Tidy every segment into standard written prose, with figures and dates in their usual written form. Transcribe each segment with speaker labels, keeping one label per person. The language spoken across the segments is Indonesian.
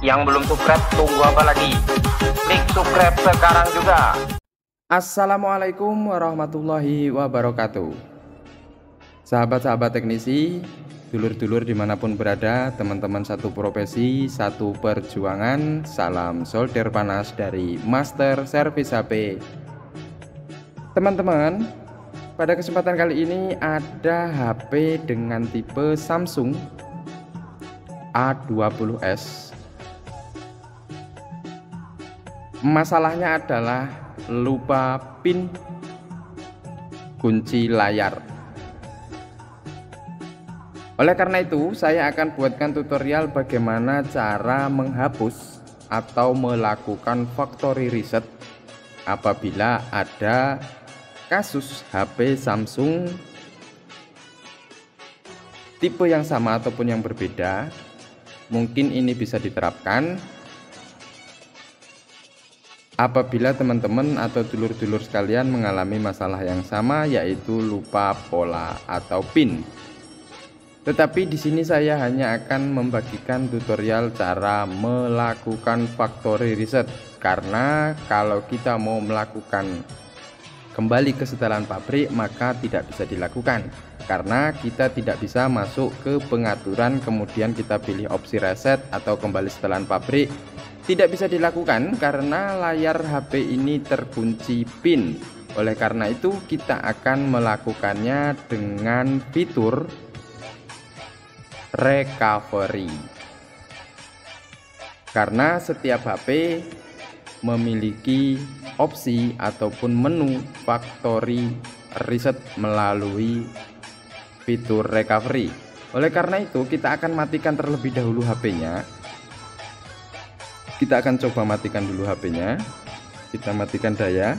Speaker 1: Yang belum subscribe, tunggu apa lagi? Klik subscribe sekarang juga.
Speaker 2: Assalamualaikum warahmatullahi wabarakatuh. Sahabat-sahabat teknisi, dulur-dulur dimanapun berada, teman-teman satu profesi, satu perjuangan, salam solder panas dari Master Service HP. Teman-teman, pada kesempatan kali ini ada HP dengan tipe Samsung A20s. Masalahnya adalah lupa pin kunci layar. Oleh karena itu, saya akan buatkan tutorial bagaimana cara menghapus atau melakukan factory reset apabila ada kasus HP Samsung tipe yang sama ataupun yang berbeda. Mungkin ini bisa diterapkan apabila teman-teman atau dulur-dulur sekalian mengalami masalah yang sama, yaitu lupa pola atau pin. Tetapi di sini saya hanya akan membagikan tutorial cara melakukan factory reset, karena kalau kita mau melakukan kembali ke setelan pabrik maka tidak bisa dilakukan, karena kita tidak bisa masuk ke pengaturan kemudian kita pilih opsi reset atau kembali setelan pabrik. Tidak bisa dilakukan karena layar HP ini terkunci pin. Oleh karena itu kita akan melakukannya dengan fitur recovery. Karena setiap HP memiliki opsi ataupun menu factory reset melalui fitur recovery. Oleh karena itu kita akan matikan terlebih dahulu HP-nya. Kita akan coba matikan dulu HP-nya. Kita matikan daya.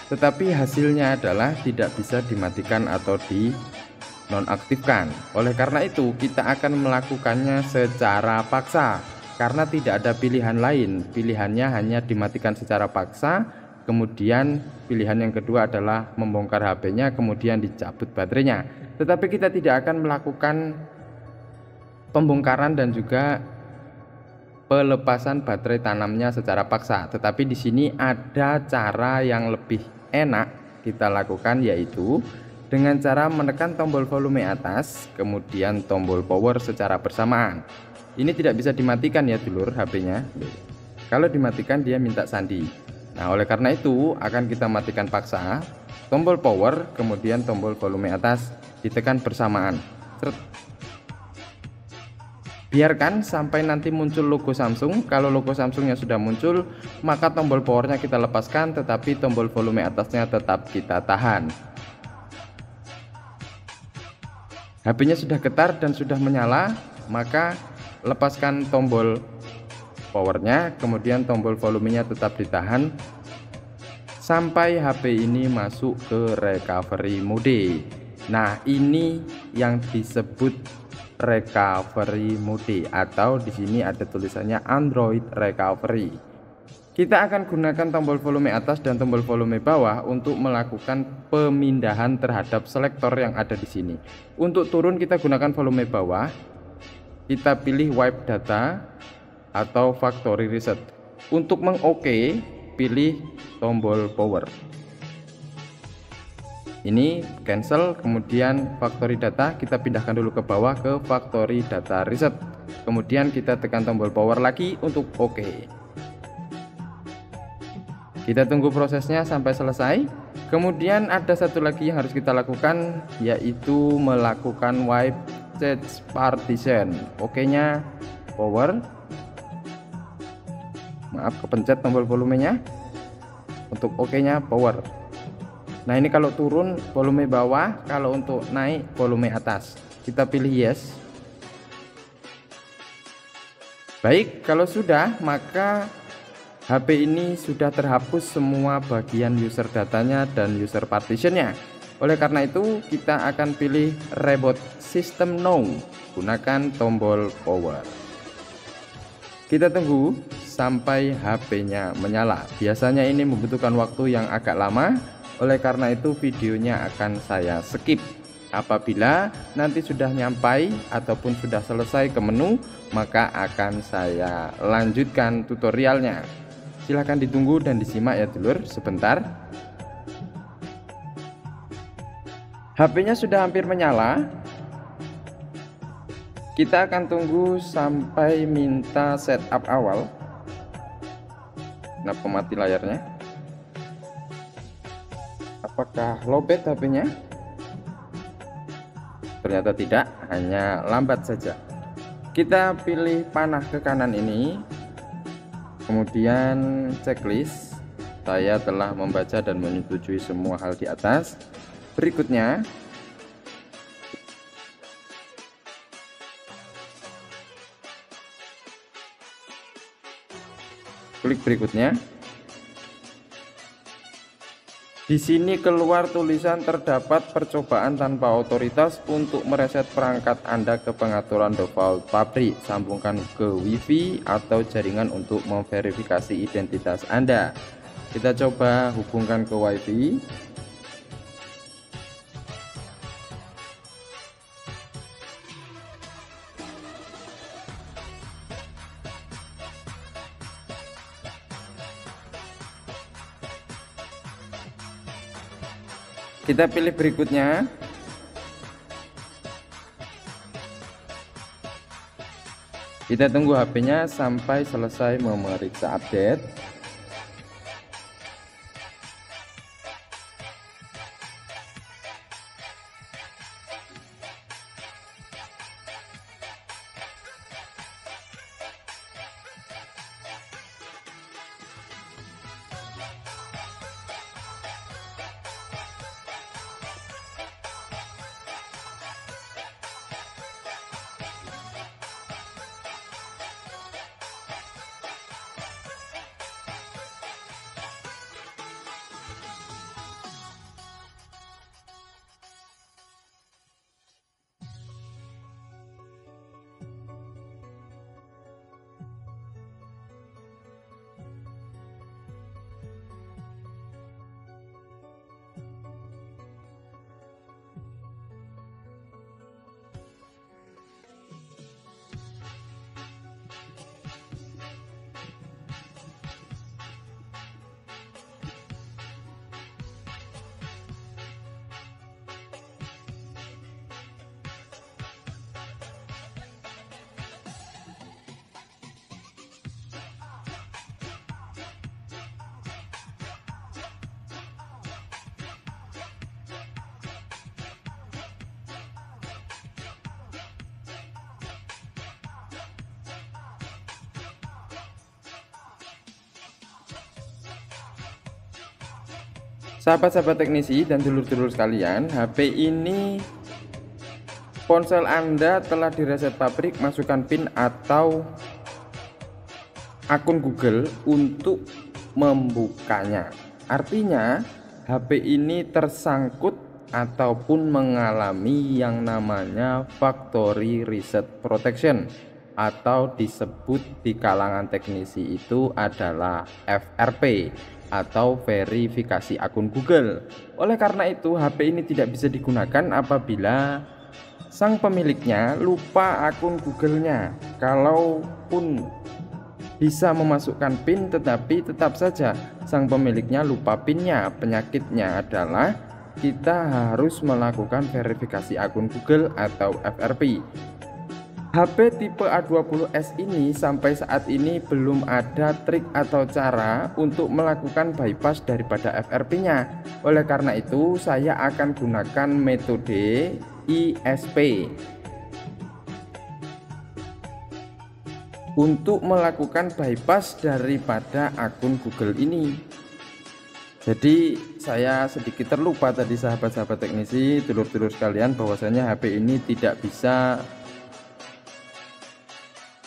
Speaker 2: Tetapi hasilnya adalah tidak bisa dimatikan atau di nonaktifkan. Oleh karena itu kita akan melakukannya secara paksa, karena tidak ada pilihan lain. Pilihannya hanya dimatikan secara paksa. Kemudian pilihan yang kedua adalah membongkar HP-nya kemudian dicabut baterainya. Tetapi kita tidak akan melakukan pembongkaran dan juga pelepasan baterai tanamnya secara paksa. Tetapi di sini ada cara yang lebih enak kita lakukan, yaitu dengan cara menekan tombol volume atas kemudian tombol power secara bersamaan. Ini tidak bisa dimatikan ya dulur HP-nya. Kalau dimatikan dia minta sandi. Nah, oleh karena itu akan kita matikan paksa tombol power kemudian tombol volume atas ditekan bersamaan. Biarkan sampai nanti muncul logo Samsung. Kalau logo Samsungnya sudah muncul, maka tombol powernya kita lepaskan, tetapi tombol volume atasnya tetap kita tahan. HP-nya sudah getar dan sudah menyala, maka lepaskan tombol powernya, kemudian tombol volumenya tetap ditahan sampai HP ini masuk ke recovery mode. Nah, ini yang disebut recovery mode, atau di sini ada tulisannya Android recovery. Kita akan gunakan tombol volume atas dan tombol volume bawah untuk melakukan pemindahan terhadap selektor yang ada di sini. Untuk turun kita gunakan volume bawah. Kita pilih wipe data atau factory reset. Untuk meng-OK pilih tombol power. Ini cancel, kemudian factory data kita pindahkan dulu ke bawah ke factory data reset. Kemudian kita tekan tombol power lagi untuk OK. Kita tunggu prosesnya sampai selesai. Kemudian ada satu lagi yang harus kita lakukan, yaitu melakukan wipe change partition. OK-nya power. Maaf, kepencet tombol volumenya. Untuk OK-nya power. Nah, ini kalau turun volume bawah, kalau untuk naik volume atas. Kita pilih yes. Baik, kalau sudah, maka HP ini sudah terhapus semua bagian user datanya dan user partitionnya. Oleh karena itu kita akan pilih reboot system now, gunakan tombol power. Kita tunggu sampai HP-nya menyala. Biasanya ini membutuhkan waktu yang agak lama. Oleh karena itu videonya akan saya skip. Apabila nanti sudah nyampai ataupun sudah selesai ke menu, maka akan saya lanjutkan tutorialnya. Silahkan ditunggu dan disimak ya dulur sebentar. HP-nya sudah hampir menyala. Kita akan tunggu sampai minta setup awal. Nah, pemati layarnya. Apakah lowbat HP-nya? Ternyata tidak, hanya lambat saja. Kita pilih panah ke kanan ini, kemudian checklist. Saya telah membaca dan menyetujui semua hal di atas. Berikutnya klik berikutnya. Di sini keluar tulisan terdapat percobaan tanpa otoritas untuk mereset perangkat Anda ke pengaturan default pabrik. Sambungkan ke WiFi atau jaringan untuk memverifikasi identitas Anda. Kita coba hubungkan ke WiFi. Kita pilih berikutnya. Kita tunggu HP-nya sampai selesai memeriksa update. Sahabat-sahabat teknisi dan dulur-dulur sekalian, HP ini ponsel Anda telah direset pabrik. Masukkan PIN atau akun Google untuk membukanya. Artinya HP ini tersangkut ataupun mengalami yang namanya factory reset protection, atau disebut di kalangan teknisi itu adalah FRP atau verifikasi akun Google. Oleh karena itu HP ini tidak bisa digunakan apabila sang pemiliknya lupa akun Google-nya. Kalaupun bisa memasukkan PIN, tetapi tetap saja sang pemiliknya lupa PIN-nya. Penyakitnya adalah kita harus melakukan verifikasi akun Google atau FRP. HP tipe A20s ini sampai saat ini belum ada trik atau cara untuk melakukan bypass daripada FRP-nya. Oleh karena itu saya akan gunakan metode ISP untuk melakukan bypass daripada akun Google ini. Jadi saya sedikit terlupa tadi sahabat-sahabat teknisi, dulur-dulur sekalian, bahwasanya HP ini tidak bisa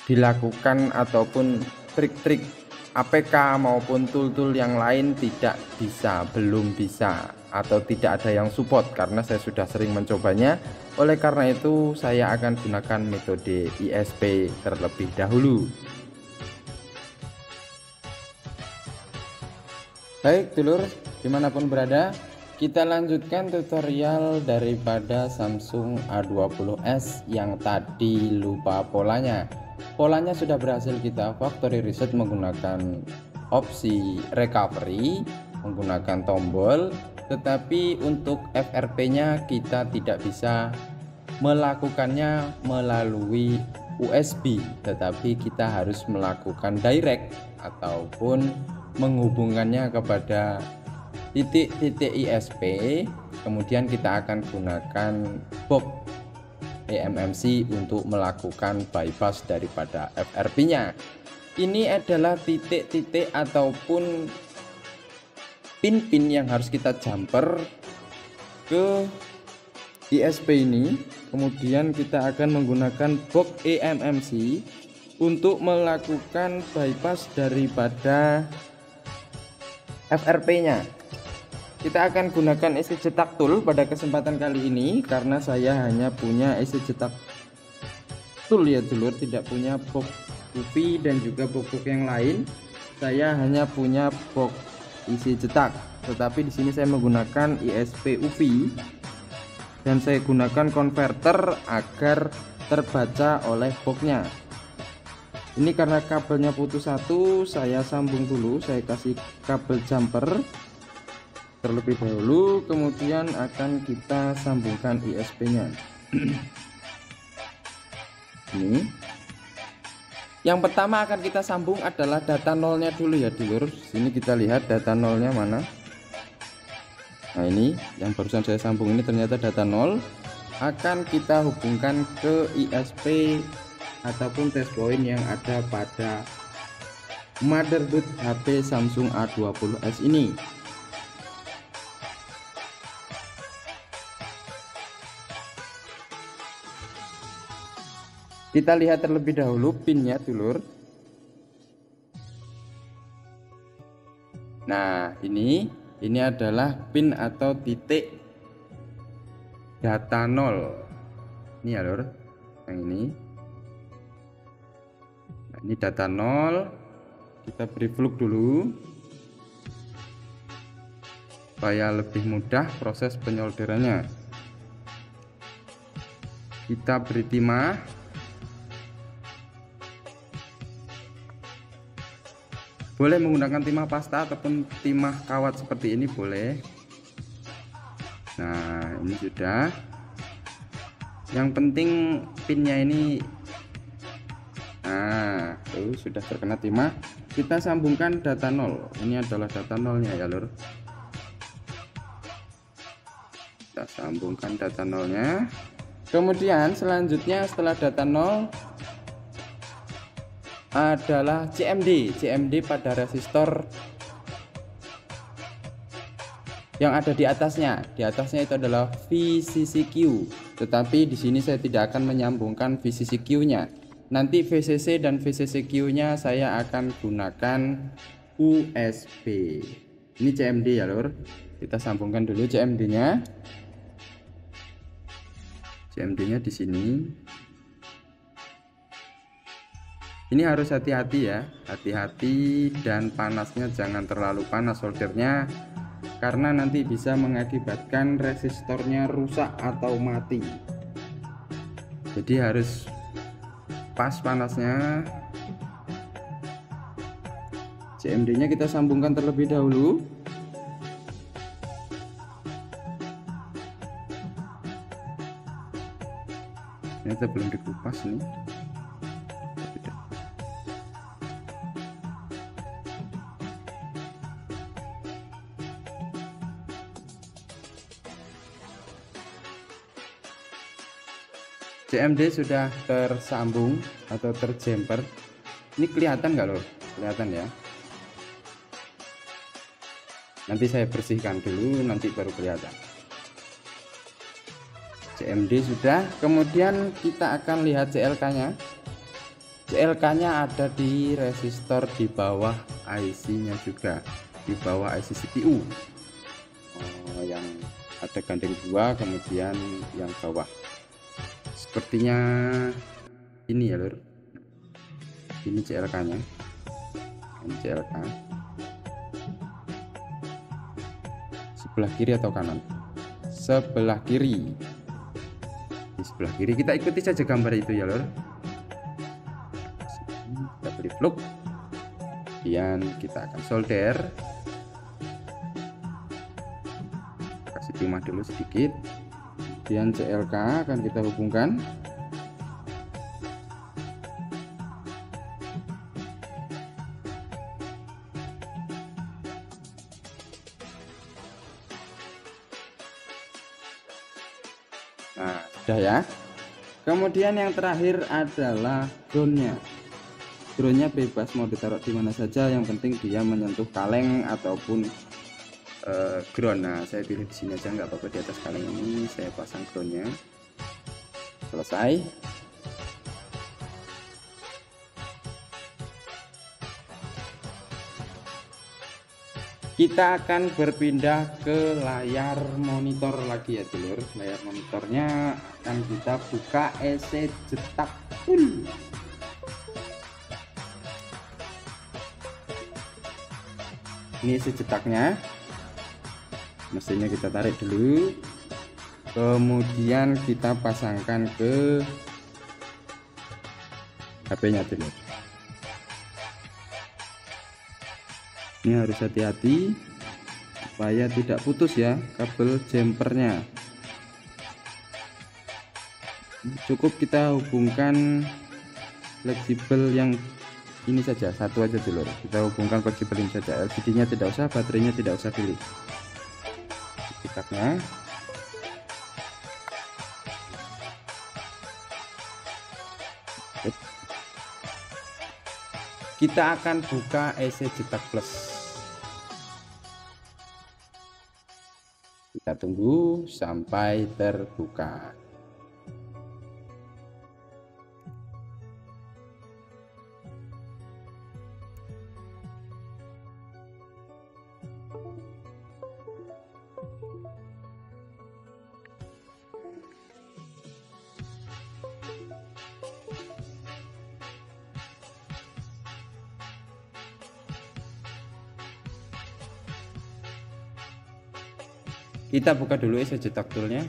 Speaker 2: dilakukan ataupun trik-trik APK maupun tool-tool yang lain tidak bisa, belum bisa, atau tidak ada yang support karena saya sudah sering mencobanya. Oleh karena itu saya akan gunakan metode ISP terlebih dahulu. Baik dulur, dimanapun berada, Kita lanjutkan tutorial daripada Samsung A20s yang tadi lupa polanya. Polanya sudah berhasil kita factory reset menggunakan opsi recovery, menggunakan tombol, tetapi untuk FRP nya kita tidak bisa melakukannya melalui USB, tetapi kita harus melakukan direct ataupun menghubungkannya kepada titik-titik ISP. Kemudian kita akan gunakan box eMMC untuk melakukan bypass daripada FRP nya. Ini adalah titik-titik ataupun pin-pin yang harus kita jumper ke ISP ini. Kemudian kita akan menggunakan box eMMC untuk melakukan bypass daripada FRP nya. Kita akan gunakan IC cetak tool pada kesempatan kali ini karena saya hanya punya IC cetak tool ya dulur, tidak punya box UV dan juga box yang lain. Saya hanya punya box IC cetak, tetapi di sini saya menggunakan ISP UV dan saya gunakan konverter agar terbaca oleh boxnya. Ini karena kabelnya putus satu, saya sambung dulu, saya kasih kabel jumper terlebih dahulu, kemudian akan kita sambungkan ISP nya. Ini yang pertama akan kita sambung adalah data nolnya dulu ya dulur. Sini kita lihat data nolnya mana. Nah ini yang barusan saya sambung ini ternyata data nol. Akan kita hubungkan ke ISP ataupun test point yang ada pada motherboard HP Samsung A20s ini. Kita lihat terlebih dahulu pinnya dulur. Nah ini adalah pin atau titik data nol. Ini ya lur, yang ini. Nah, ini data nol. Kita beri flux dulu supaya lebih mudah proses penyolderannya. Kita beri timah. Boleh menggunakan timah pasta ataupun timah kawat seperti ini boleh. Nah ini sudah. Yang penting pinnya ini sudah terkena timah. Kita sambungkan data nol. Ini adalah data nolnya ya lur. Kita sambungkan data nolnya. Kemudian selanjutnya setelah data nol adalah CMD pada resistor yang ada di atasnya. Di atasnya itu adalah VCCQ, tetapi di sini saya tidak akan menyambungkan VCCQ-nya. Nanti VCC dan VCCQ-nya saya akan gunakan USB. Ini CMD ya lur. Kita sambungkan dulu CMD-nya. CMD-nya di sini. Ini harus hati-hati ya, hati-hati dan panasnya jangan terlalu panas soldernya, karena nanti bisa mengakibatkan resistornya rusak atau mati. Jadi harus pas panasnya. CMD nya kita sambungkan terlebih dahulu. Ternyata belum dikupas nih. CMD sudah tersambung atau terjumper. Ini kelihatan nggak loh? Kelihatan ya. Nanti saya bersihkan dulu, nanti baru kelihatan. CMD sudah. Kemudian kita akan lihat CLK-nya. CLK-nya ada di resistor di bawah IC-nya juga, di bawah IC CPU. Yang ada gandeng 2, kemudian yang bawah. Sepertinya ini ya lur, ini CLK nya, ini CLK sebelah kiri atau kanan? Sebelah kiri. Di sebelah kiri kita ikuti saja gambar itu ya lor. Kita beri fluk, kemudian kita akan solder, kasih timah dulu sedikit, kemudian CLK akan kita hubungkan. Nah, sudah ya. Kemudian yang terakhir adalah groundnya. Groundnya bebas mau ditaruh di mana saja, yang penting dia menyentuh kaleng ataupun ground. Nah, saya pilih di sini aja, nggak apa-apa, di atas kaleng ini saya pasang groundnya. Selesai. Kita akan berpindah ke layar monitor lagi ya dulur. Layar monitornya akan kita buka EC Cetak Tool. Ini EC cetaknya, mesinnya kita tarik dulu, kemudian kita pasangkan ke HP-nya dulur. Ini harus hati-hati supaya tidak putus ya kabel jumpernya. Cukup kita hubungkan fleksibel yang ini saja, satu aja dulu. Kita hubungkan fleksibel ini saja. LCD-nya tidak usah, baterainya tidak usah pilih. Cetaknya. Kita akan buka EC Cetak Plus. Kita tunggu sampai terbuka. Kita buka dulu EC Cetak Toolnya.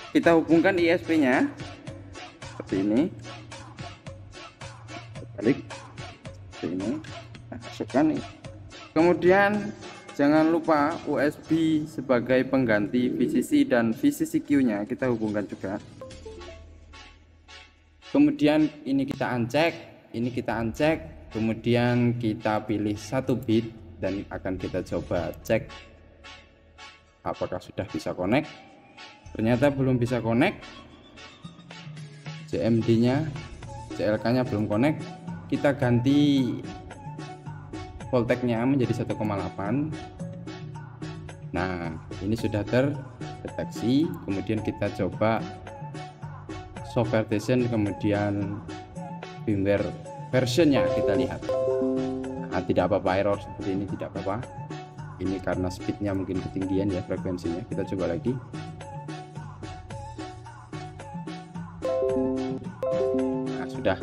Speaker 2: Kita hubungkan ISP-nya seperti ini, balik seperti ini, masukkan nih. Kemudian jangan lupa USB sebagai pengganti VCC dan VCCQ-nya kita hubungkan juga. Kemudian ini kita uncek, kemudian kita pilih 1 bit dan akan kita coba cek apakah sudah bisa connect. Ternyata belum bisa connect, CMD nya CLK nya belum connect. Kita ganti voltage nya menjadi 1,8. Nah, ini sudah terdeteksi. Kemudian kita coba software version, kemudian firmware versionnya kita lihat. Nah, tidak apa-apa, error seperti ini tidak apa-apa. Ini karena speednya mungkin ketinggian ya, frekuensinya. Kita coba lagi. Nah, sudah,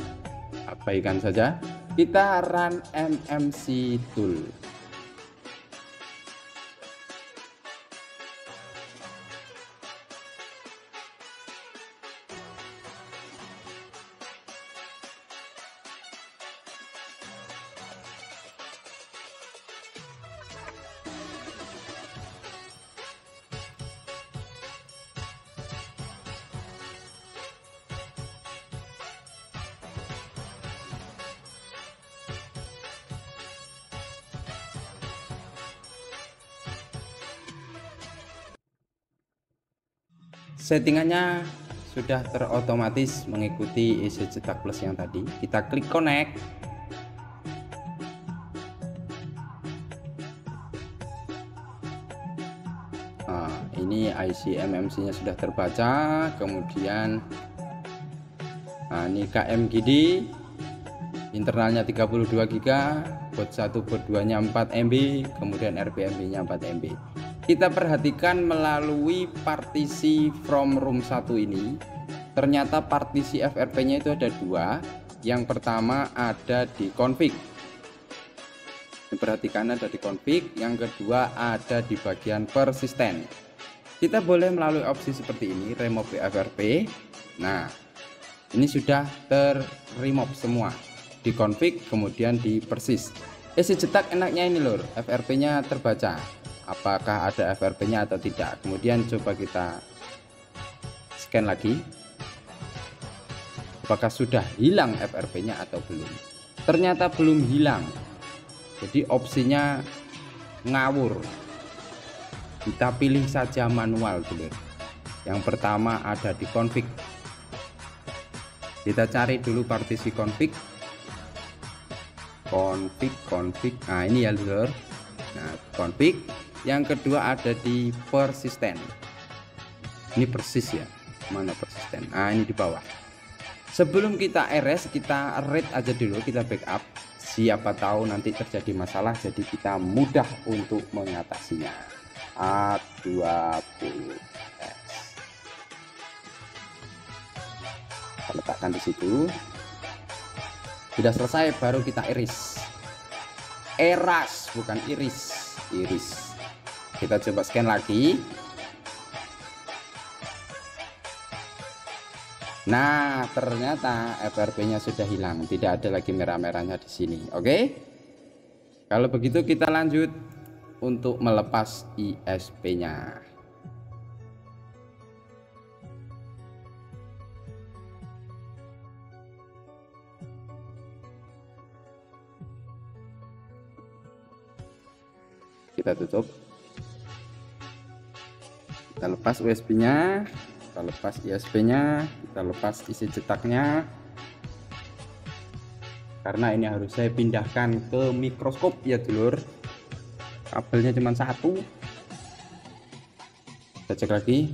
Speaker 2: abaikan saja. Kita run MMC tool. Settingannya sudah terotomatis mengikuti EC Cetak Plus yang tadi. Kita klik connect. Nah, ini IC MMC nya sudah terbaca, kemudian ini KMGD internalnya 32 GB, boot 1 boot 2 nya 4 MB, kemudian RPMB nya 4 MB. Kita perhatikan melalui partisi from room 1 ini, ternyata partisi FRP nya itu ada dua. Yang pertama ada di config, perhatikan ada di config, yang kedua ada di bagian persisten. Kita boleh melalui opsi seperti ini, remove FRP. Nah, ini sudah ter-remove semua di config, kemudian di persis. Isi cetak enaknya ini lur, FRP nya terbaca, apakah ada FRP nya atau tidak. Kemudian coba kita scan lagi, apakah sudah hilang FRP nya atau belum. Ternyata belum hilang, jadi opsinya ngawur. Kita pilih saja manual dulu. Yang pertama ada di config, kita cari dulu partisi config. Nah ini ya lur, nah config. Yang kedua ada di persisten, ini persis ya, mana persisten, nah ini di bawah. Sebelum kita RS, kita read aja dulu, kita backup, siapa tahu nanti terjadi masalah, jadi kita mudah untuk mengatasinya. A20S kita letakkan di situ. Sudah selesai, baru kita iris. Eras, bukan iris. Iris. Kita coba scan lagi. Nah, ternyata FRP-nya sudah hilang, tidak ada lagi merah-merahnya di sini. Oke? Kalau begitu kita lanjut untuk melepas ISP-nya. Kita tutup, kita lepas USB-nya, kita lepas ISP-nya, kita lepas isi cetaknya, karena ini harus saya pindahkan ke mikroskop ya dulur, kabelnya cuma satu. Kita cek lagi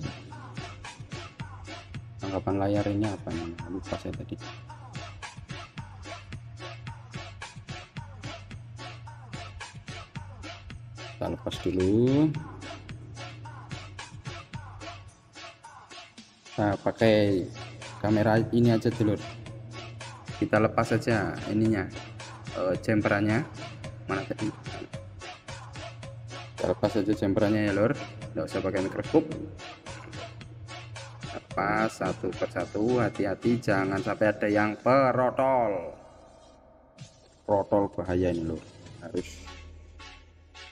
Speaker 2: tanggapan layar ini apa nih, lupa saya tadi. Kita lepas dulu. Nah, pakai kamera ini aja dulu. Kita lepas saja ininya, jemperannya. Mana tadi? Kita lepas saja jemperannya ya lur, nggak usah pakai mikroskop. Lepas satu persatu, hati-hati jangan sampai ada yang perotol. Protol bahaya ini lur, harus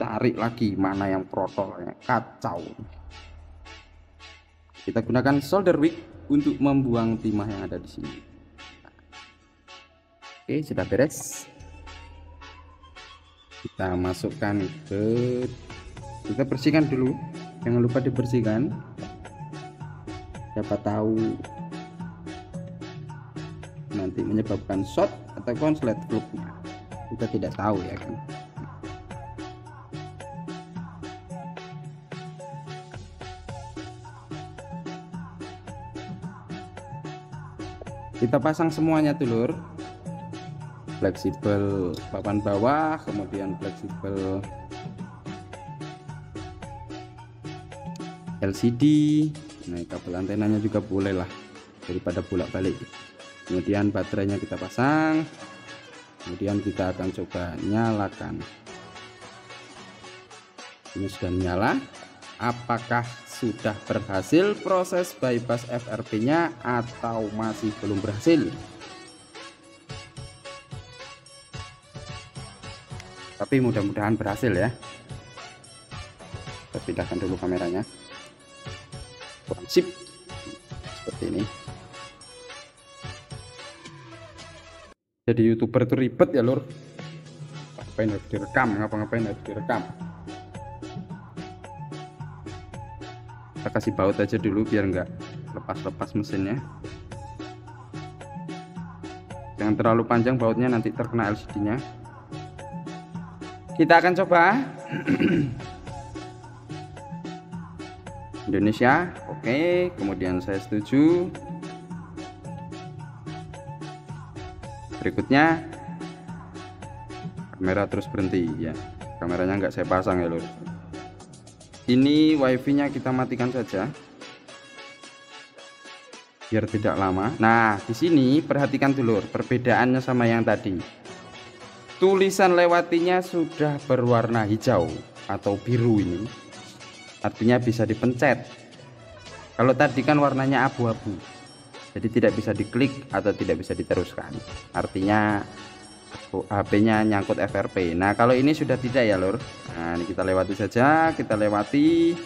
Speaker 2: cari lagi mana yang protolnya, kacau. Kita gunakan solder wick untuk membuang timah yang ada di sini. Oke, sudah beres. Kita masukkan kita bersihkan dulu, jangan lupa dibersihkan. Siapa tahu nanti menyebabkan short atau konslet fluknya, kita tidak tahu ya kan. Kita pasang semuanya dulur, fleksibel papan bawah, kemudian fleksibel LCD. Nah, kabel antenanya juga boleh lah, daripada bolak-balik. Kemudian baterainya kita pasang, kemudian kita akan coba nyalakan. Ini sudah menyala. Apakah sudah berhasil proses bypass FRP nya atau masih belum berhasil? Tapi mudah-mudahan berhasil ya. Kita pindahkan dulu kameranya, sip seperti ini. Jadi YouTuber itu ribet ya lur, ngapain harus direkam, ngapa-ngapain harus direkam. Kita kasih baut aja dulu biar enggak lepas-lepas mesinnya. Jangan terlalu panjang bautnya, nanti terkena LCD nya. Kita akan coba Indonesia. Oke, kemudian saya setuju. Berikutnya kamera terus berhenti ya, kameranya nggak saya pasang ya lur. Ini wifi nya kita matikan saja biar tidak lama. Nah di sini perhatikan dulu perbedaannya sama yang tadi. Tulisan lewatinya sudah berwarna hijau atau biru, ini artinya bisa dipencet. Kalau tadi kan warnanya abu-abu, jadi tidak bisa diklik atau tidak bisa diteruskan, artinya HP-nya nyangkut FRP. Nah kalau ini sudah tidak ya lur. Nah ini kita lewati saja, kita lewati.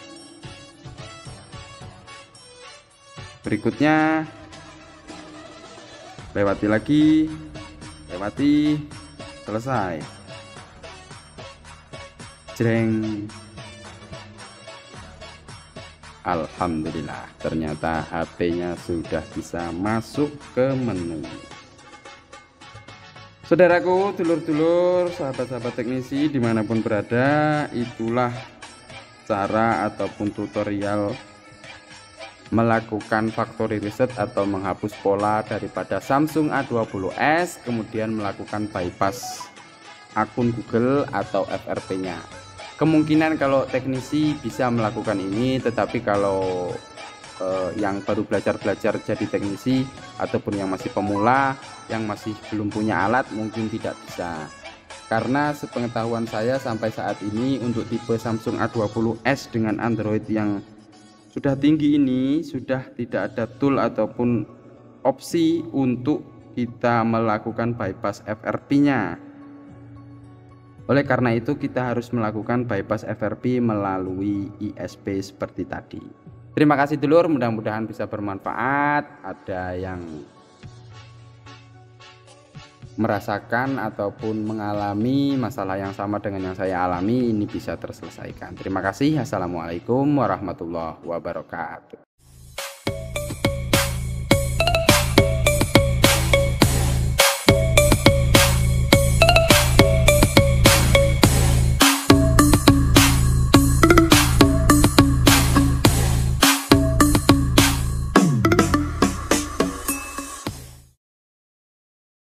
Speaker 2: Berikutnya lewati lagi, lewati, selesai. Jreng. Alhamdulillah, ternyata HP-nya sudah bisa masuk ke menu. Saudaraku, dulur-dulur, sahabat-sahabat teknisi dimanapun berada, itulah cara ataupun tutorial melakukan factory reset atau menghapus pola daripada Samsung A20s, kemudian melakukan bypass akun Google atau FRP-nya. Kemungkinan kalau teknisi bisa melakukan ini, tetapi kalau yang baru belajar jadi teknisi ataupun yang masih pemula, yang masih belum punya alat, mungkin tidak bisa. Karena sepengetahuan saya sampai saat ini untuk tipe Samsung A20s dengan Android yang sudah tinggi ini sudah tidak ada tool ataupun opsi untuk kita melakukan bypass FRP-nya. Oleh karena itu kita harus melakukan bypass FRP melalui ISP seperti tadi. Terima kasih dulur, mudah-mudahan bisa bermanfaat. Ada yang merasakan ataupun mengalami masalah yang sama dengan yang saya alami, ini bisa terselesaikan. Terima kasih. Assalamualaikum warahmatullahi wabarakatuh.